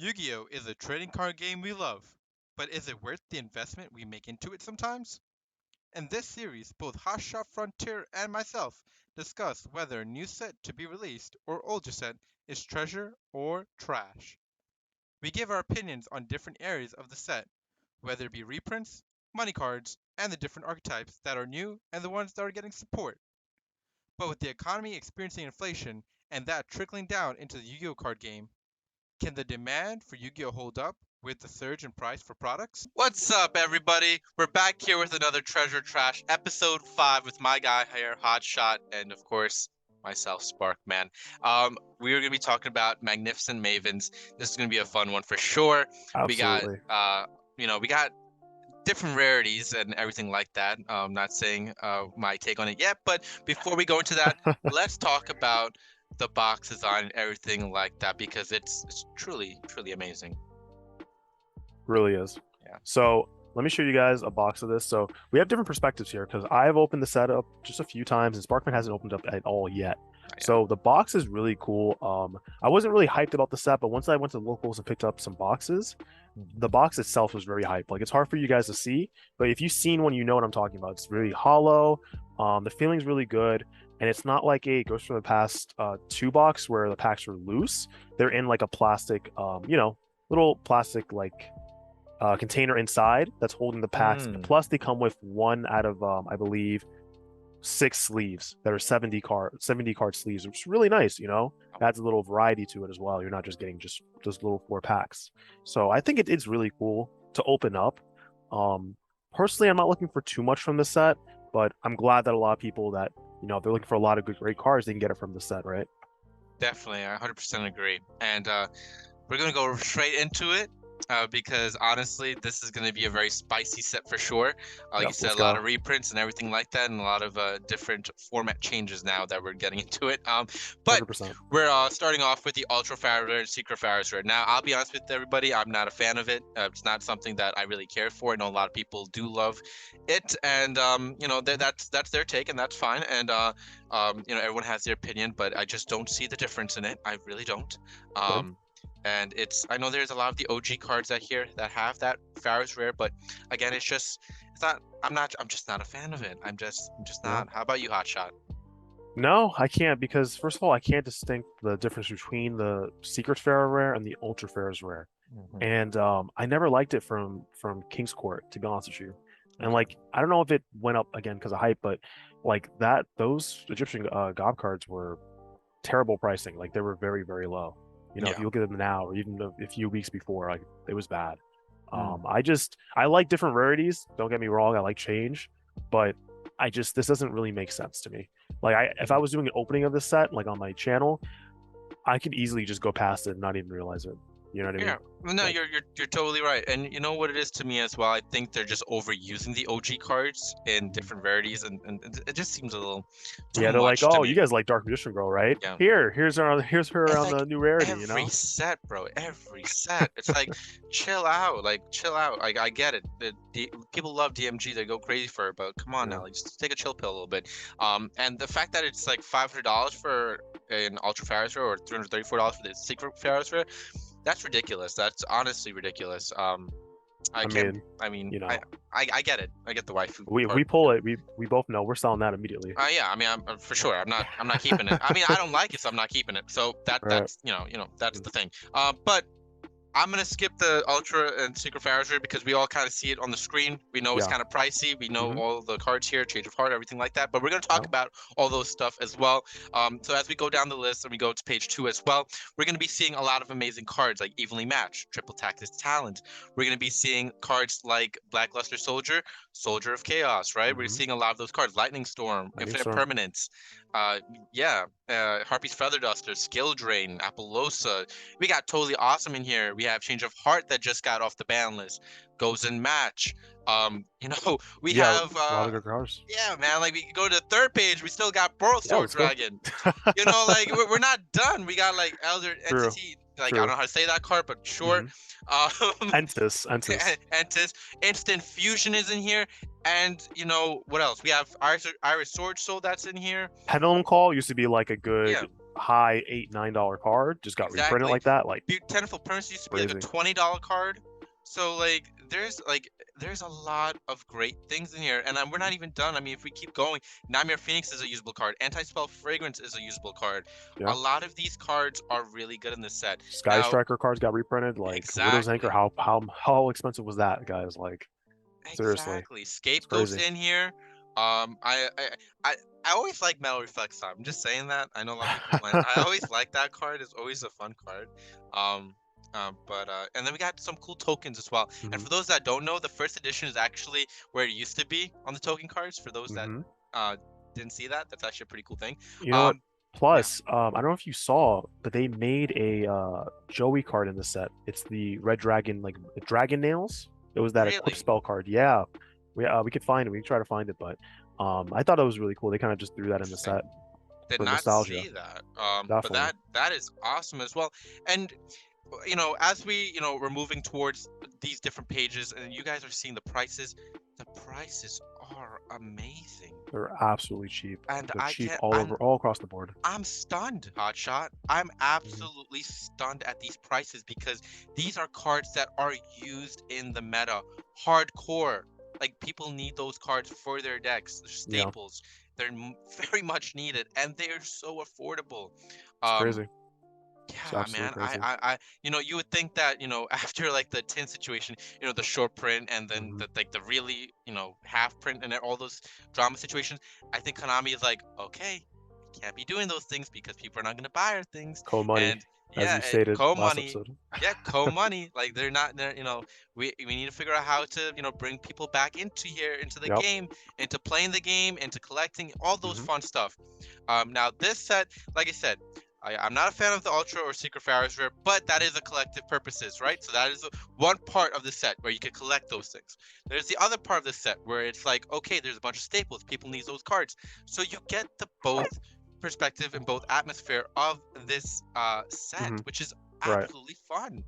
Yu-Gi-Oh! Is a trading card game we love, but is it worth the investment we make into it sometimes? In this series, both Hotshot Frontier and myself discuss whether a new set to be released or older set is treasure or trash. We give our opinions on different areas of the set, whether it be reprints, money cards, and the different archetypes that are new and the ones that are getting support. But with the economy experiencing inflation and that trickling down into the Yu-Gi-Oh card game, can the demand for Yu-Gi-Oh hold up with the surge in price for products? What's up, everybody? We're back here with another Treasure Trash episode 5 with my guy here, Hotshot, and of course, myself, Sparkman. We are going to be talking about Magnificent Mavens. This is going to be a fun one for sure. We got, Absolutely. we got different rarities and everything like that. Not saying my take on it yet, but before we go into that, let's talk about the box design and everything like that because it's truly amazing. Really is. Yeah. So let me show you guys a box of this. So we have different perspectives here because I've opened the setup just a few times and Sparkman hasn't opened up at all yet. Yeah. So the box is really cool. I wasn't really hyped about the set, but once I went to locals and picked up some boxes, the box itself was very hyped. Like it's hard for you guys to see, but if you've seen one, you know what I'm talking about. It's really hollow. The feeling's really good. And it's not like a Ghost from the Past 2 box where the packs are loose. They're in like a plastic, little plastic like container inside that's holding the packs. Plus, they come with one out of I believe 6 sleeves that are 70 card sleeves, which is really nice. Adds a little variety to it as well. You're not just getting just those little 4 packs. So I think it's really cool to open up. Personally, I'm not looking for too much from the set, but I'm glad that a lot of people that if they're looking for a lot of great cards, they can get it from the set, right? Definitely, I 100% agree. And we're going to go straight into it because honestly, this is going to be a very spicy set for sure. Like you said, a lot of reprints and everything like that, and a lot of different format changes now that we're getting into it. But 100%. we're starting off with the Ultra Faraday and Secret Faraday. Now, I'll be honest with everybody, I'm not a fan of it. It's not something that I really care for. I know a lot of people do love it, and that's their take, and that's fine. And everyone has their opinion, but I just don't see the difference in it. I really don't. And I know there's a lot of the OG cards that have that Pharaoh's Rare, but again, it's just I'm just not a fan of it. I'm just not. How about you, Hotshot? No, I can't because first of all, I can't distinct the difference between the Secret Pharaoh Rare and the Ultra Pharaoh's Rare. And I never liked it from King's Court, to be honest with you. And like I don't know if it went up again because of hype, but like those Egyptian God cards were terrible pricing. Like they were very, very low. If you look at them now, or even a few weeks before, like it was bad. I like different rarities. Don't get me wrong, I like change, but this doesn't really make sense to me. Like if I was doing an opening of this set, like on my channel, I could easily just go past it and not even realize it. You know what I mean? Yeah, no, Like, you're totally right, and you know what it is to me as well. I think they're just overusing the OG cards in different rarities, and it just seems a little too yeah, they're like, much to oh, me. you guys like Dark Magician Girl, right? Yeah. Here's her And on like the new rarity. every set, bro, every set. It's like chill out, Like I get it. People love DMG, they go crazy for it, but come on now, like just take a chill pill a little bit. And the fact that it's like $500 for an Ultra Pharaoh's Rare or $334 for the Secret Pharaoh's Rare, that's ridiculous. That's honestly ridiculous. I can't. I mean, I get it. I get the waifu. We pull it. We both know we're selling that immediately. Yeah. I mean, I'm for sure. I'm not keeping it. I mean, I don't like it, so I'm not keeping it. So that's that's the thing. But I'm gonna skip the Ultra and Secret Pharaoh's Rare because we all kind of see it on the screen. We know it's kind of pricey. We know all the cards here, Change of Heart, everything like that. But we're gonna talk about all those stuff as well. So as we go down the list and we go to page 2 as well, we're gonna be seeing a lot of amazing cards like Evenly Matched, Triple Tactics Talent. We're gonna be seeing cards like Blackluster Soldier, Soldier of Chaos, right? We're seeing a lot of those cards. Lightning Storm, Infinite Permanence. Harpy's Feather Duster, Skill Drain, Appaloosa. We got Totally Awesome in here. We have Change of Heart that just got off the ban list. Goes in Match. We have a lot of good cards. Yeah, man. Like we go to the 3rd page, we still got Boral Sword Dragon. Like we're not done. We got like Elder Entity. Like I don't know how to say that card, but sure. Entis. Instant Fusion is in here, and what else? We have Iris Sword Soul that's in here. Pendulum Call used to be like a good high $8, $9 card just got reprinted Exactly. like that. Like Tenfold Prince used to be like a crazy. $20 card. So there's a lot of great things in here, and we're Mhm. not even done. I mean, if we keep going, Nightmare Phoenix is a usable card. Anti-Spell Fragrance is a usable card. A Yeah. lot of these cards are really good in this set. Sky Now, Striker cards got reprinted. Like Widow's Anchor, exactly. how expensive was that, guys? Like seriously, Exactly. it's Scapegoat's crazy. in here. I I always like Metal Reflex Top. I'm just saying that. I know a lot of people don't like. I always like that card. It's always a fun card. Um, and then we got some cool tokens as well. And hmm for those that don't know, the first edition is actually where it used to be on the token cards. For those that hmm uh didn't see that, that's actually a pretty cool thing. You know what? Um, yeah, Plus, I don't know if you saw, but they made a Joey card in the set. It's the Red Dragon, like Dragon Nails. It was that equip really. spell card. Yeah, we could find it. We can try to find it, but I thought it was really cool. They kind of just threw that in the Interesting. set Did for not nostalgia. see that. But Definitely. that is awesome as well. And as we're moving towards these different pages, and you guys are seeing the prices are amazing. They're absolutely cheap. And They're I cheap can't, all over, all across the board. I'm stunned, Hotshot. I'm hmm absolutely stunned at these prices because these are cards that are used in the meta hardcore. Like people need those cards for their decks. They're Yeah, staples. They're very much needed, and they are so affordable. it's Um, crazy. It's yeah, absolutely man. crazy. You would think that, after like the tin situation, the short print and then hmm the really, half print and all those drama situations, I think Konami is like, okay, we can't be doing those things because people are not gonna buy our things. Co-money, And as yeah, you stated co last money, episode. yeah, co money. Like they're not, we need to figure out how to, bring people back into here, into the Yep. game, into playing the game, into collecting all those hmm fun stuff. Now this set, like I said, I'm not a fan of the Ultra or Secret Pharaoh's Rare, but that is a collective purposes, right? So that is one part of the set where you can collect those things. There's the other part of the set where it's like, okay, there's a bunch of staples. People need those cards. So you get the both perspective and both atmosphere of this set, hmm which is Right. absolutely fun.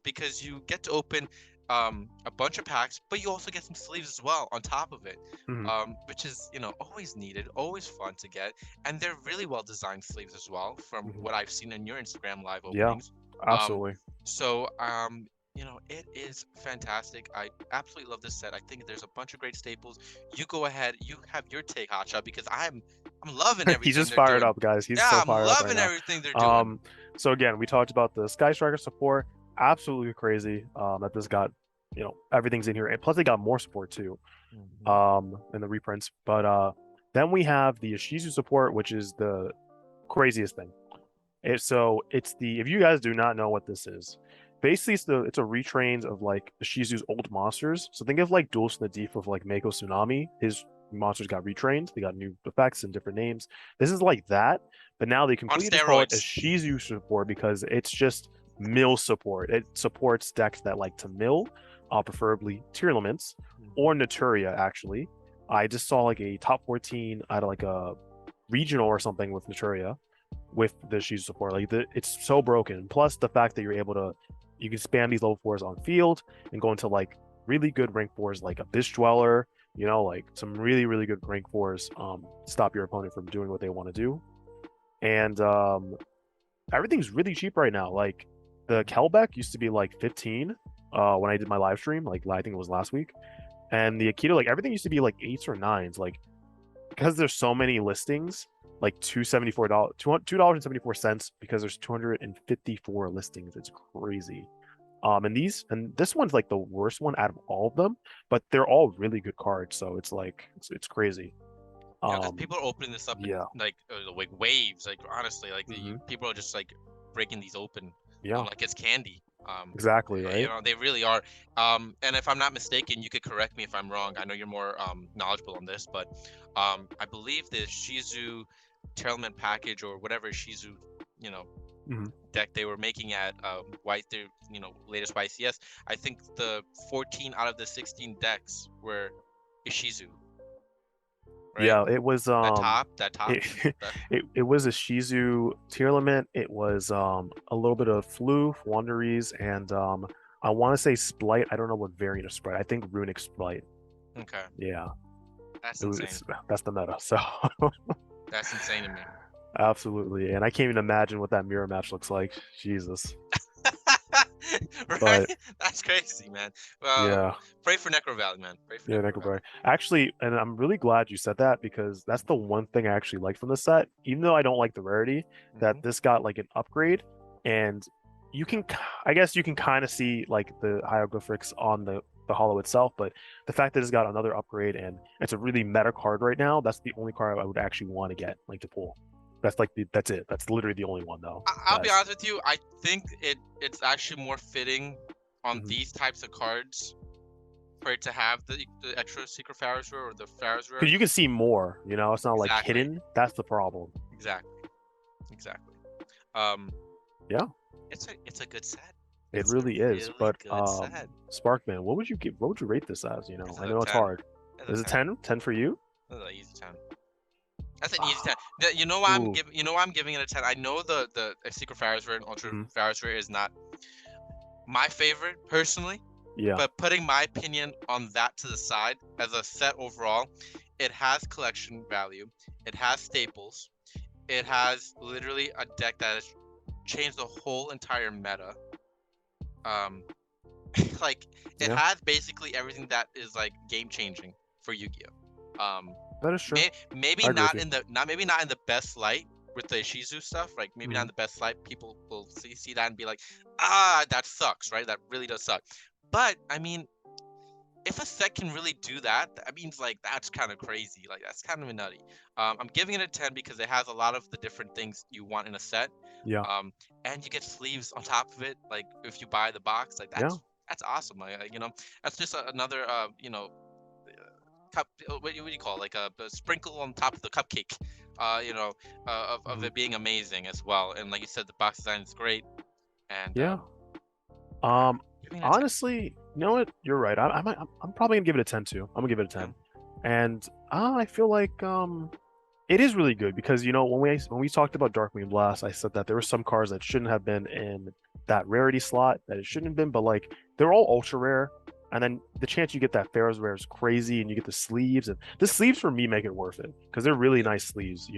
Because you get to open a bunch of packs, but you also get some sleeves as well on top of it, hmm which is always needed, always fun to get, and they're really well designed sleeves as well, from hmm what I've seen in your Instagram live Yeah, openings. Um, absolutely. so it is fantastic. I absolutely love this set. I think there's a bunch of great staples. You go ahead, you have your take, Hotshot, because I'm loving He's everything just they're fired doing. up, guys. He's Yeah, so I'm fired up right loving now. everything they're doing. Um, so again, we talked about the Sky Striker support. Absolutely crazy. That this got, everything's in here, and plus they got more support too. Mhm. In the reprints. But then we have the Ishizu support, which is the craziest thing. It's the if you guys do not know what this is, basically it's a retrains of like Ishizu's old monsters. So think of like Duels in the Deep of like Mako Tsunami. His monsters got retrained. They got new effects and different names. This is like that, but now they On completely just call it steroids. Ishizu support because it's just mill support. It supports decks that like to mill, preferably tier elements or Mhm. Naturia actually. I just saw like a top 14 out of like a regional or something with Naturia with the Shizu support. It's so broken. Plus the fact that you can spam these level fours on field and go into like really good rank fours like Abyss Dweller, like some really, really good rank fours, stop your opponent from doing what they want to do. And everything's really cheap right now. Like the Kelbeck used to be like 15 when I did my live stream, like I think it was last week. And the Akita, like everything used to be like eights or nines. Like because there's so many listings, like $274, $2.74 because there's 254 listings. It's crazy. And this one's like the worst one out of all of them, but they're all really good cards, so it's like it's crazy. Yeah, because Um, people are opening this up in yeah. like waves. Like honestly, like hmm people are just like breaking these open, Yeah, like it's candy. exactly, right? They really are. And if I'm not mistaken, you could correct me if I'm wrong. I know you're more knowledgeable on this, but I believe the Shizu Tailman package or whatever Shizu, you know, hmm deck they were making at White, their latest YCS. I think the 14 out of the 16 decks were Ishizu, right? Yeah, it was That top. it That it was a Shizu tier limit. It was a little bit of Floof, Wanderies, and I want to say Splight. I don't know what variant of Splight. I think Runic Splight. okay. Yeah, That's insane. that's the meta. So That's insane to me. Absolutely. And I can't even imagine what that mirror match looks like. Jesus. Right? But That's crazy, man. Well, yeah. pray for Necro Valley, man. Pray for Yeah, Necro Valley. Necroberry. Actually, and I'm really glad you said that because that's the one thing I actually like from the set. Even though I don't like the rarity, that Hmm. this got like an upgrade, and you can, I guess you can kind of see like the hieroglyphics on the hollow itself, but the fact that it's got another upgrade and it's a really meta card right now, that's the only card I would actually want to get, like to pull. That's like that's it. That's literally the only one though. I'll be That's honest with you. I think it's actually more fitting on mhm. these types of cards for it to have the extra secret Pharaoh's rare or the Pharaoh's rare. Because you can see more. It's not like Exactly. hidden. That's the problem. Exactly. Exactly. Um, Yeah. it's a good set. It It's a really is. really But good set. Sparkman, what would you rate this as? It's I a know it's 10. hard. It's a Is it 10. 10? 10 for you? That's an easy 10. That's an easy 10. Ah, You know why I'm ooh. giving. You know why I'm giving it a 10. I know the Secret Pharaoh's rare and Ultra Mhm. Pharaoh's rare is not my favorite personally, Yeah. but putting my opinion on that to the side as a set overall, it has collection value. It has staples. It has literally a deck that has changed the whole entire meta. Um, like it Yeah. has basically everything that is like game changing for Yu-Gi-Oh. That is true. Maybe I agree with not you. in the not maybe not in the best light with the Shizu stuff. Like maybe not in Mhm. the best light. People will see that and be like, ah, that sucks, right? That really does suck. But I mean, if a set can really do that, that means like that's kind of crazy. Like that's kind of nutty. I'm giving it a 10 because it has a lot of the different things you want in a set. Yeah. Um, and you get sleeves on top of it. Like if you buy the box, like Yeah. that's awesome. That's just another cup. What do you call it? Like a sprinkle on top of the cupcake. Of Mhm. it being amazing as well. And like you said, the box design is great. And Yeah. I'm Um, giving it a 10. Honestly, you know what? You're right. I'm probably gonna give it a 10 too. I'm gonna give it a Yeah. 10. And I feel like it is really good because when we talked about Darkwing Blast, I said that there were some cards that shouldn't have been in that rarity slot, that it shouldn't have been, but like they're all ultra rare. And then the chance you get that Pharaoh's rare is crazy, and you get the sleeves, and the Yep. sleeves for me make it worth it because they're really Yep. nice sleeves.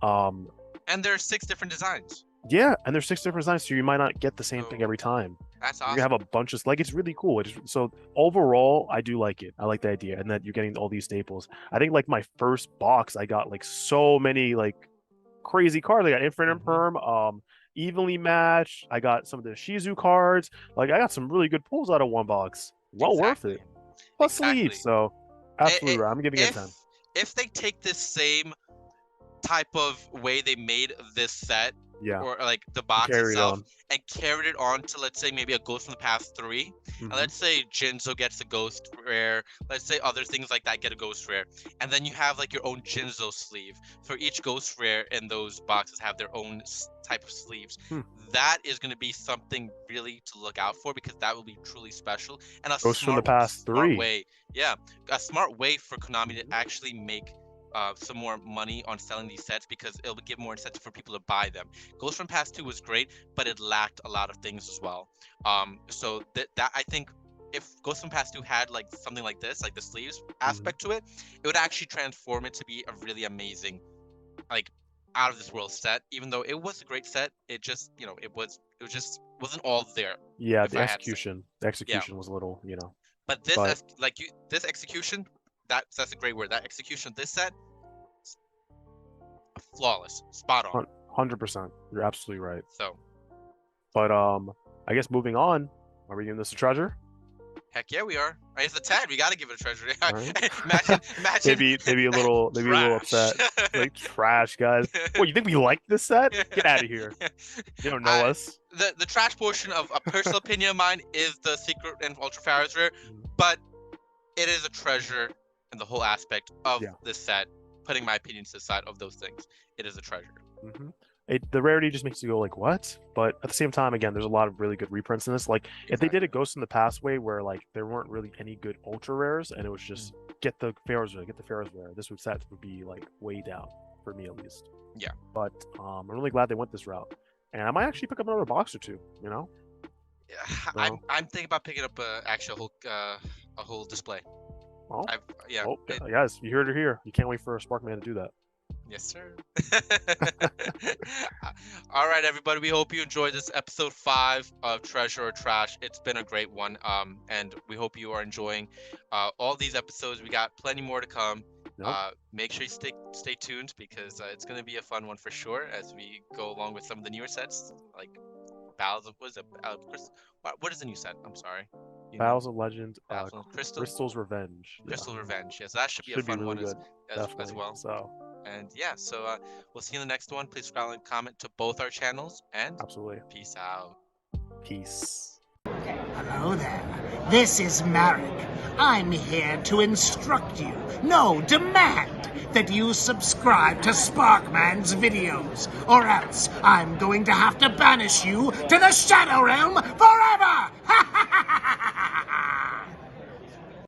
Um, And there's 6 different designs. yeah, and there's six different designs, so you might not get the same thing So every time. that's You have awesome. a bunch of like it's really cool. So overall, I do like it. I like the idea, and that you're getting all these staples. I think like my first box, I got like so many like crazy cards. I got Infinite and Hmm. Perm, evenly matched. I got some of the Shizu cards. Like I got some really good pulls out of one box. Well worth Exactly. it. Plus sleeves. Exactly. So It, absolutely it, right. I'm giving it a 10. if they take this same type of way they made this set Yeah, or like the box carry it itself on. and carried it on to, let's say, maybe a Ghost from the Past 3, and Hmm. let's say Jinzo gets a ghost rare, let's say other things like that get a ghost rare, and then you have like your own Jinzo sleeve for each ghost rare, and those boxes have their own type of sleeves. Hmm. That is going to be something really to look out for because that will be truly special and a Ghosts from the smart past smart three. way. Yeah, a smart way for Konami to Mhm. actually make some more money on selling these sets because it'll give more incentive for people to buy them. Ghost from Past 2 was great, but it lacked a lot of things as well. So that I think if Ghost from Past 2 had like something like this, like the sleeves Mhm. aspect to it, it would actually transform it to be a really amazing, like out of this world set. Even though it was a great set, it just it just wasn't all there. Yeah, If I had to say, the yeah. execution was a little. But this But as like you this execution, that's a great word. That execution of this set, flawless, spot on. 100%, you're absolutely right. So But I guess moving on, are we giving this a treasure? heck yeah, we are. Right, it's a 10. We gotta give it a treasure. All right. Imagine Maybe a little trash. upset. Like trash, guys. What, you think we like this set? Get out of here. You don't know I us. the trash portion of a personal opinion of mine is the secret and ultra powers rare, Mhm. but it is a treasure in the whole aspect of Yeah. this set. Putting my opinions to the side of those things, it is a treasure. Hmm. The rarity just makes you go like, what? But at the same time, again, there's a lot of really good reprints in this. Like, if they did a Exactly. Ghost in the Past way, where like there weren't really any good ultra rares, and it was Mm. just get the Pharaoh's rare. This would be like way down for me at least. Yeah. But I'm really glad they went this route, and I might actually pick up another box or two. Yeah, So, I'm thinking about picking up a whole display. well, I've yeah. well, guys, you heard it here. You can't wait for a Sparkman to do that. Yes, sir. All right, everybody. We hope you enjoyed this episode 5 of Treasure or Trash. It's been a great one. And we hope you are enjoying all these episodes. We got plenty more to come. Nope. Make sure you stay tuned because it's going to be a fun one for sure as we go along with some of the newer sets like Battles of what is the new set? I'm sorry. Battles of Legend, Battles of Crystal's Revenge. Yeah. Crystal Revenge. Yes, that should be a Should be fun really one good. as Definitely. well. So, And yeah, so we'll see you in the next one. Please subscribe and comment to both our channels. And absolutely. peace out. Peace. Hello there. This is Marek. I'm here to instruct you, no, demand that you subscribe to Sparkman's videos, or else I'm going to have to banish you to the Shadow Realm forever!